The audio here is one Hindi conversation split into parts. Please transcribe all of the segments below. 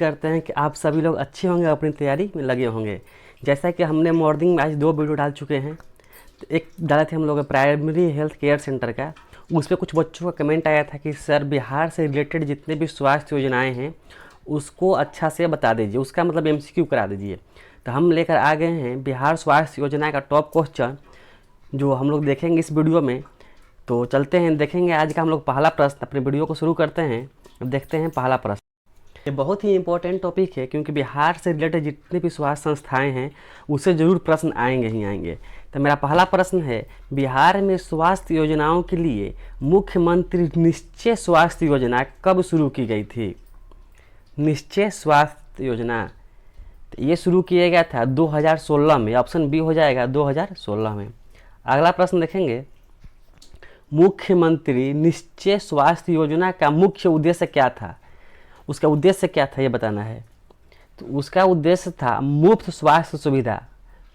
करते हैं कि आप सभी लोग अच्छे होंगे, अपनी तैयारी में लगे होंगे। जैसा कि हमने मॉर्निंग में आज 2 वीडियो डाल चुके हैं। तो एक डाले थे हम लोग प्राइमरी हेल्थ केयर सेंटर का, उस पर कुछ बच्चों का कमेंट आया था कि सर बिहार से रिलेटेड जितने भी स्वास्थ्य योजनाएं हैं उसको अच्छा से बता दीजिए, उसका मतलब MCQ करा दीजिए। तो हम लेकर आ गए हैं बिहार स्वास्थ्य योजना का टॉप क्वेश्चन, जो हम लोग देखेंगे इस वीडियो में। तो चलते हैं, देखेंगे आज का हम लोग पहला प्रश्न। अपने वीडियो को शुरू करते हैं, अब देखते हैं पहला प्रश्न। ये बहुत ही इंपॉर्टेंट टॉपिक है, क्योंकि बिहार से रिलेटेड जितने भी स्वास्थ्य संस्थाएं हैं उससे ज़रूर प्रश्न आएंगे ही आएंगे। तो मेरा पहला प्रश्न है, बिहार में स्वास्थ्य योजनाओं के लिए मुख्यमंत्री निश्चय स्वास्थ्य योजना कब शुरू की गई थी? निश्चय स्वास्थ्य योजना तो ये शुरू किया गया था 2016 में। ऑप्शन बी हो जाएगा 2016 में। अगला प्रश्न देखेंगे, मुख्यमंत्री निश्चय स्वास्थ्य योजना का मुख्य उद्देश्य क्या था? उसका उद्देश्य क्या था ये बताना है। तो उसका उद्देश्य था मुफ्त स्वास्थ्य सुविधा,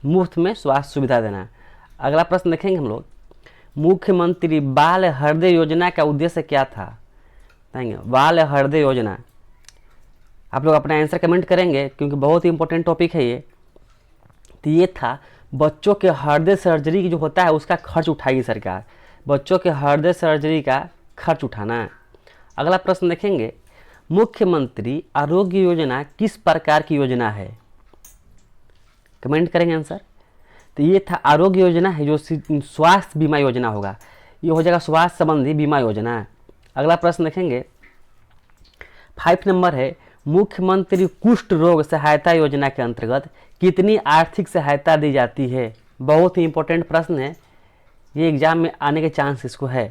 मुफ्त में स्वास्थ्य सुविधा देना। अगला प्रश्न देखेंगे हम लोग, मुख्यमंत्री बाल हृदय योजना का उद्देश्य क्या था? बाल हृदय योजना, आप लोग अपना आंसर कमेंट करेंगे क्योंकि बहुत ही इंपॉर्टेंट टॉपिक है ये। तो ये था बच्चों के हृदय सर्जरी की जो होता है उसका खर्च उठाएगी सरकार, बच्चों के हृदय सर्जरी का खर्च उठाना। अगला प्रश्न देखेंगे, मुख्यमंत्री आरोग्य योजना किस प्रकार की योजना है? कमेंट करेंगे आंसर। तो ये था आरोग्य योजना है जो स्वास्थ्य बीमा योजना होगा, ये हो जाएगा स्वास्थ्य संबंधी बीमा योजना। अगला प्रश्न देखेंगे, 5 नंबर है, मुख्यमंत्री कुष्ठ रोग सहायता योजना के अंतर्गत कितनी आर्थिक सहायता दी जाती है? बहुत ही इंपॉर्टेंट प्रश्न है, ये एग्जाम में आने के चांस इसको है।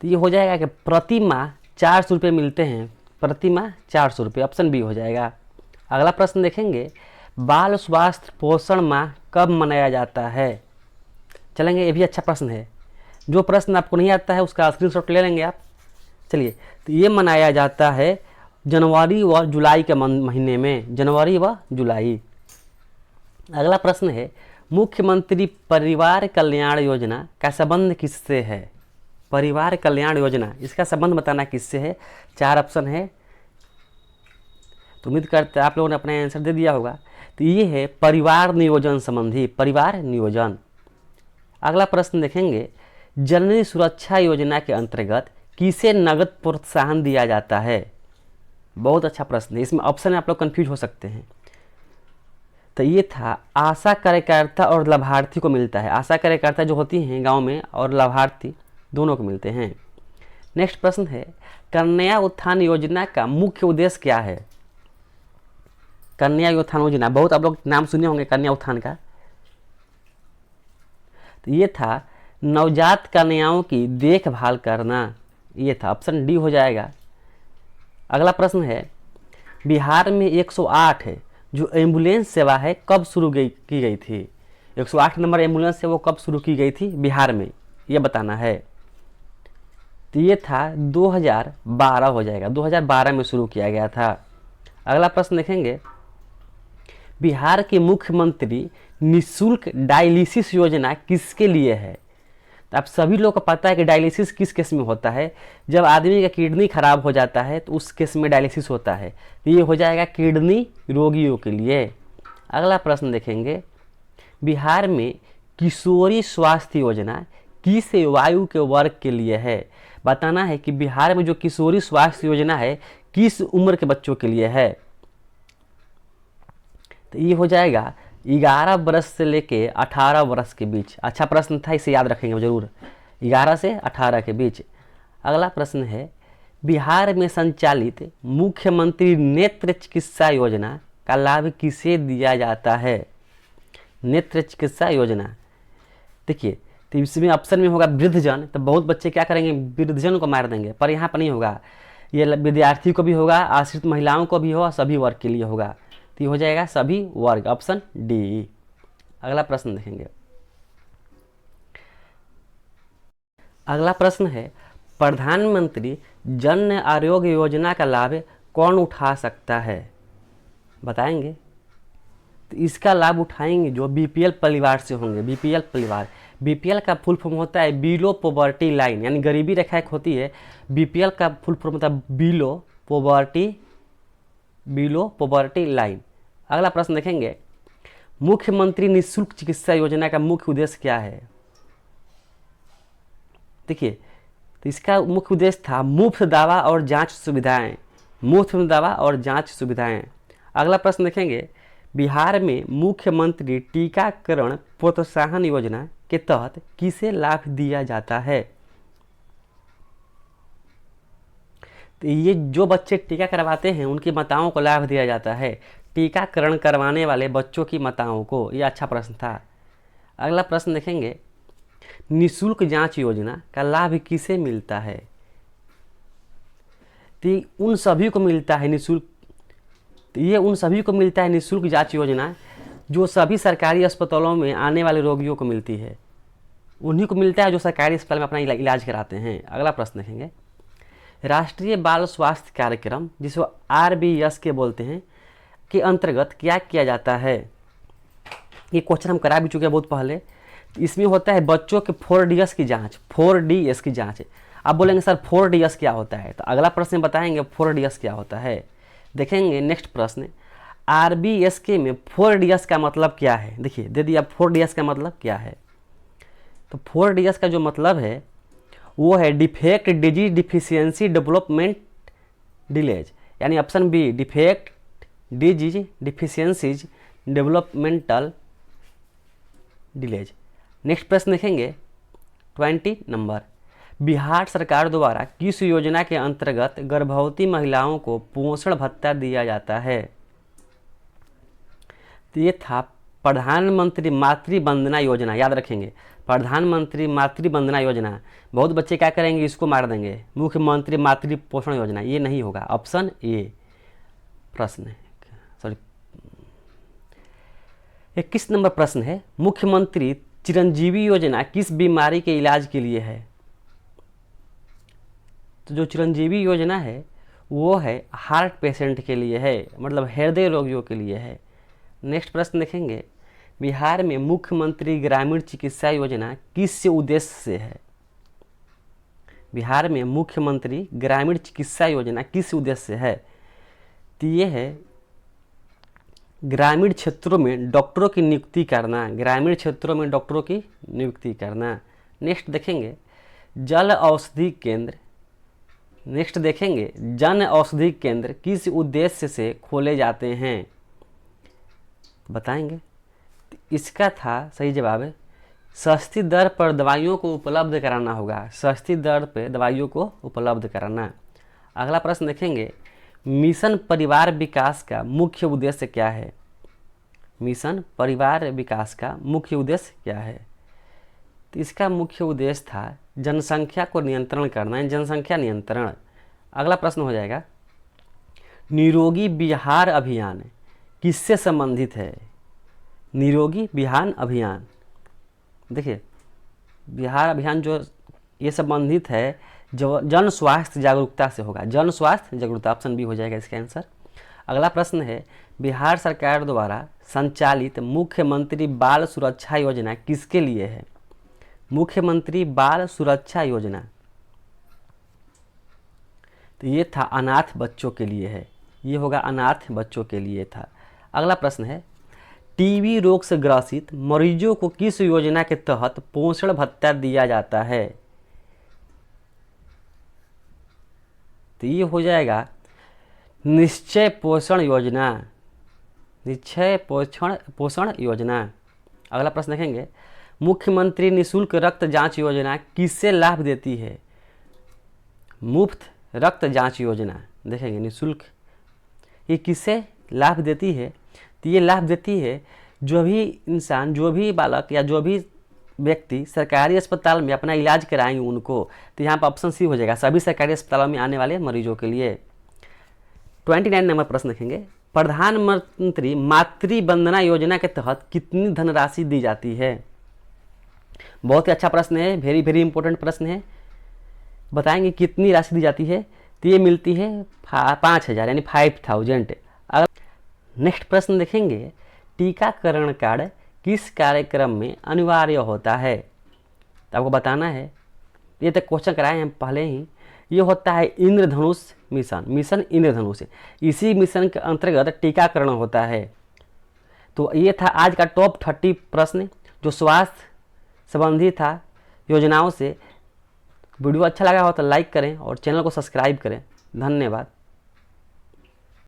तो ये हो जाएगा कि प्रति माह 400 रुपये मिलते हैं, प्रति माह 400 रुपये। ऑप्शन बी हो जाएगा। अगला प्रश्न देखेंगे, बाल स्वास्थ्य पोषण माह कब मनाया जाता है? चलेंगे, ये भी अच्छा प्रश्न है। जो प्रश्न आपको नहीं आता है उसका स्क्रीनशॉट ले लेंगे आप। चलिए, तो ये मनाया जाता है जनवरी व जुलाई के महीने में, जनवरी व जुलाई। अगला प्रश्न है, मुख्यमंत्री परिवार कल्याण योजना का संबंध किससे है? परिवार कल्याण योजना, इसका संबंध बताना किससे है? 4 ऑप्शन है, तो उम्मीद करते हैं आप लोगों ने अपना आंसर दे दिया होगा। तो ये है परिवार नियोजन संबंधी, परिवार नियोजन। अगला प्रश्न देखेंगे, जननी सुरक्षा योजना के अंतर्गत किसे नगद प्रोत्साहन दिया जाता है? बहुत अच्छा प्रश्न है, इसमें ऑप्शन आप लोग कंफ्यूज हो सकते हैं। तो ये था आशा कार्यकर्ता और लाभार्थी को मिलता है, आशा कार्यकर्ता जो होती हैं गांव में और लाभार्थी दोनों को मिलते हैं। नेक्स्ट प्रश्न है, कन्या उत्थान योजना का मुख्य उद्देश्य क्या है? कन्या उत्थान योजना, बहुत आप लोग नाम सुने होंगे कन्या उत्थान का। तो ये था नवजात कन्याओं की देखभाल करना, ये था। ऑप्शन डी हो जाएगा। अगला प्रश्न है, बिहार में 108 है जो एम्बुलेंस सेवा है कब शुरू की गई थी? 108 नंबर एम्बुलेंस है वो कब शुरू की गई थी बिहार में, ये बताना है। तो ये था 2012 हो जाएगा, 2012 में शुरू किया गया था। अगला प्रश्न देखेंगे, बिहार के मुख्यमंत्री निःशुल्क डायलिसिस योजना किसके लिए है? तो आप सभी लोग को पता है कि डायलिसिस किस केस में होता है, जब आदमी का किडनी खराब हो जाता है तो उस केस में डायलिसिस होता है। तो ये हो जाएगा किडनी रोगियों के लिए। अगला प्रश्न देखेंगे, बिहार में किशोरी स्वास्थ्य योजना किस आयु के वर्ग के लिए है? बताना है कि बिहार में जो किशोरी स्वास्थ्य योजना है किस उम्र के बच्चों के लिए है। तो ये हो जाएगा 11 वर्ष से लेके 18 वर्ष के बीच। अच्छा प्रश्न था, इसे याद रखेंगे जरूर, 11 से 18 के बीच। अगला प्रश्न है, बिहार में संचालित मुख्यमंत्री नेत्र चिकित्सा योजना का लाभ किसे दिया जाता है? नेत्र चिकित्सा योजना, देखिए तो इसमें ऑप्शन में होगा वृद्धजन। तो बहुत बच्चे क्या करेंगे, वृद्धजन को मार देंगे, पर यहाँ पर नहीं होगा। ये विद्यार्थी को भी होगा, आश्रित महिलाओं को भी होगा, सभी वर्ग के लिए होगा। तो ये हो जाएगा सभी वर्ग, ऑप्शन डी। अगला प्रश्न देखेंगे, अगला प्रश्न है, प्रधानमंत्री जन आरोग्य योजना का लाभ कौन उठा सकता है? बताएंगे। तो इसका लाभ उठाएंगे जो BPL परिवार से होंगे, BPL परिवार। BPL का फुल फॉर्म होता है बिलो पॉवर्टी लाइन, यानी गरीबी रेखा एक होती है। BPL का फुल फॉर्म होता है below poverty below poverty line. अगला प्रश्न देखेंगे, मुख्यमंत्री निःशुल्क चिकित्सा योजना का मुख्य उद्देश्य क्या है? देखिए, तो इसका मुख्य उद्देश्य था मुफ्त दवा और जांच सुविधाएं, मुफ्त दवा और जांच सुविधाएं। अगला प्रश्न देखेंगे, बिहार में मुख्यमंत्री टीकाकरण प्रोत्साहन योजना के तहत किसे लाभ दिया जाता है? तो ये जो बच्चे टीका करवाते हैं उनकी माताओं को लाभ दिया जाता है, टीकाकरण करवाने वाले बच्चों की माताओं को। यह अच्छा प्रश्न था। अगला प्रश्न देखेंगे, निःशुल्क जांच योजना का लाभ किसे मिलता है? तो उन सभी को मिलता है निःशुल्क, ये उन सभी को मिलता है निःशुल्क जांच योजना जो सभी सरकारी अस्पतालों में आने वाले रोगियों को मिलती है, उन्हीं को मिलता है जो सरकारी अस्पताल में अपना इलाज कराते हैं। अगला प्रश्न देखेंगे, राष्ट्रीय बाल स्वास्थ्य कार्यक्रम जिसको RBS के बोलते हैं के अंतर्गत क्या किया जाता है? ये क्वेश्चन हम करा भी चुके हैं बहुत पहले। इसमें होता है बच्चों के 4DS की जांच, 4DS की जांच। आप बोलेंगे सर 4DS क्या होता है, तो अगला प्रश्न बताएंगे 4DS क्या होता है। देखेंगे नेक्स्ट प्रश्न, RBSK में 4DS का मतलब क्या है? देखिए दे दिया 4DS का मतलब क्या है। तो 4DS का जो मतलब है वो है defect disease deficiency development delays, यानी option B defect disease deficiencies developmental delays. Next प्रश्न देखेंगे 20 नंबर, बिहार सरकार द्वारा किस योजना के अंतर्गत गर्भवती महिलाओं को पोषण भत्ता दिया जाता है? तो ये था प्रधानमंत्री मातृ वंदना योजना। याद रखेंगे, प्रधानमंत्री मातृ वंदना योजना। बहुत बच्चे क्या करेंगे, इसको मार देंगे, मुख्यमंत्री मातृ पोषण योजना। ये नहीं होगा, ऑप्शन ए प्रश्न है। सॉरी, 21 नंबर प्रश्न है, मुख्यमंत्री चिरंजीवी योजना किस बीमारी के इलाज के लिए है? तो जो चिरंजीवी योजना है वो है हार्ट पेशेंट के लिए है, मतलब हृदय रोगियों के लिए है। नेक्स्ट प्रश्न देखेंगे, बिहार में मुख्यमंत्री ग्रामीण चिकित्सा योजना किस उद्देश्य से है? बिहार में मुख्यमंत्री ग्रामीण चिकित्सा योजना किस उद्देश्य से है? तो ये है ग्रामीण क्षेत्रों में डॉक्टरों की नियुक्ति करना, ग्रामीण क्षेत्रों में डॉक्टरों की नियुक्ति करना। नेक्स्ट देखेंगे जन औषधि केंद्र, नेक्स्ट देखेंगे जन औषधि केंद्र किस उद्देश्य से खोले जाते हैं? बताएंगे। इसका था सही जवाब है सस्ती दर पर दवाइयों को उपलब्ध कराना होगा, सस्ती दर पर दवाइयों को उपलब्ध कराना। अगला प्रश्न देखेंगे, मिशन परिवार विकास का मुख्य उद्देश्य क्या है? मिशन परिवार विकास का मुख्य उद्देश्य क्या है? तो इसका मुख्य उद्देश्य था जनसंख्या को नियंत्रण करना, जनसंख्या नियंत्रण। अगला प्रश्न हो जाएगा, निरोगी बिहार अभियान किससे संबंधित है? निरोगी बिहार अभियान, देखिए बिहार अभियान जो ये संबंधित है जो जन स्वास्थ्य जागरूकता से होगा, जन स्वास्थ्य जागरूकता, ऑप्शन बी हो जाएगा इसका आंसर। अगला प्रश्न है, बिहार सरकार द्वारा संचालित मुख्यमंत्री बाल सुरक्षा योजना किसके लिए है? मुख्यमंत्री बाल सुरक्षा योजना, तो ये था अनाथ बच्चों के लिए है, ये होगा अनाथ बच्चों के लिए था। अगला प्रश्न है, टीबी रोग से ग्रसित मरीजों को किस योजना के तहत पोषण भत्ता दिया जाता है? तो ये हो जाएगा निश्चय पोषण योजना, निश्चय पोषण योजना। अगला प्रश्न देखेंगे, मुख्यमंत्री निःशुल्क रक्त जांच योजना किससे लाभ देती है? मुफ्त रक्त जांच योजना, देखेंगे निःशुल्क, ये किससे लाभ देती है? तो ये लाभ देती है जो भी इंसान, जो भी बालक या जो भी व्यक्ति सरकारी अस्पताल में अपना इलाज कराएंगे उनको। तो यहाँ पर ऑप्शन सी हो जाएगा, सभी सरकारी अस्पतालों में आने वाले मरीजों के लिए। 29 नंबर प्रश्न देखेंगे, प्रधानमंत्री मातृ वंदना योजना के तहत कितनी धनराशि दी जाती है? बहुत ही अच्छा प्रश्न है, वेरी वेरी इंपॉर्टेंट प्रश्न है। बताएंगे कितनी राशि दी जाती है? तो ये मिलती है 5,000 यानी 5,000। नेक्स्ट प्रश्न देखेंगे, टीकाकरण कार्ड किस कार्यक्रम में अनिवार्य होता है? तो आपको बताना है, ये तो क्वेश्चन कराए हैं पहले ही, ये होता है इंद्रधनुष मिशन, मिशन इंद्रधनुष। इसी मिशन के अंतर्गत टीकाकरण होता है। तो ये था आज का टॉप 30 प्रश्न जो स्वास्थ्य संबंधी था योजनाओं से। वीडियो अच्छा लगा हो तो लाइक करें और चैनल को सब्सक्राइब करें। धन्यवाद।